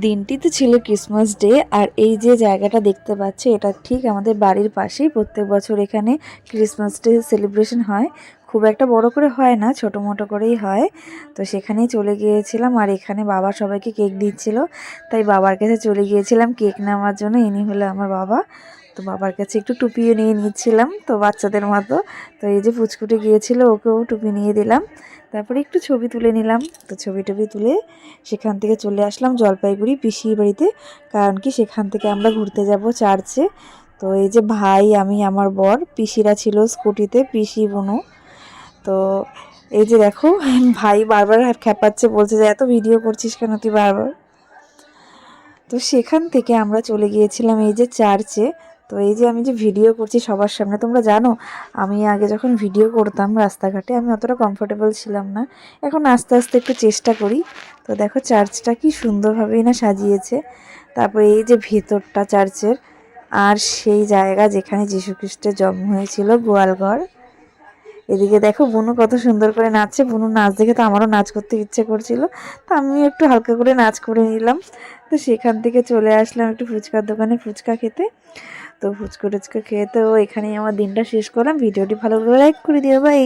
দিনটি তো ছিল ক্রিসমাস ডে। আর এই যে জায়গাটা দেখতে পাচ্ছি এটা ঠিক আমাদের বাড়ির পাশেই। প্রত্যেক বছর এখানে ক্রিসমাস ডে সেলিব্রেশন হয়। খুব একটা বড় করে হয় না, ছোটো মোটো করেই হয়। তো সেখানেই চলে গিয়েছিলাম, আর এখানে বাবা সবাইকে কেক দিচ্ছিল, তাই বাবার কাছে চলে গিয়েছিলাম কেক নেওয়ার জন্য। ইনি হলো আমার বাবা। তো বাবার কাছে একটু টুপিও নিয়ে নিচ্ছিলাম, তো বাচ্চাদের মতো। তো এই যে পুচকুটে গিয়েছিল, ওকেও টুপি নিয়ে দিলাম। তারপরে একটু ছবি তুলে নিলাম। তো ছবি টবি তুলে সেখান থেকে চলে আসলাম জলপাইগুড়ি পিসির বাড়িতে, কারণ কি সেখান থেকে আমরা ঘুরতে যাব চার্চে। তো এই যে ভাই, আমি, আমার বর, পিসিরা ছিল স্কুটিতে, পিসি বোনও। তো এই যে দেখো, ভাই বারবার খেপাচ্ছে, বলছে যে এত ভিডিও করছিস কেন তুই বারবার। তো সেখান থেকে আমরা চলে গিয়েছিলাম এই যে চার্চে। তো এই যে আমি যে ভিডিও করছি সবার সামনে, তোমরা জানো আমি আগে যখন ভিডিও করতাম রাস্তাঘাটে আমি অতটা কমফোর্টেবল ছিলাম না। এখন আস্তে আস্তে একটু চেষ্টা করি। তো দেখো চার্চটা কি সুন্দরভাবেই না সাজিয়েছে। তারপরে এই যে ভেতরটা চার্চের, আর সেই জায়গা যেখানে যীশুখ্রিস্টের জন্ম হয়েছিল, গোয়ালঘর। এদিকে দেখো বুনু কত সুন্দর করে নাচছে। বুনুর নাচ দেখে তো আমারও নাচ করতে ইচ্ছে করছিল, তো আমিও একটু হালকা করে নাচ করে নিলাম। তো সেখান থেকে চলে আসলাম একটু ফুচকার দোকানে ফুচকা খেতে। তো ফুচকা টুচকা খেয়ে তো এখানেই আমার দিনটা শেষ করলাম। ভিডিওটি ভালো লাগলে লাইক করে দিও, বাই।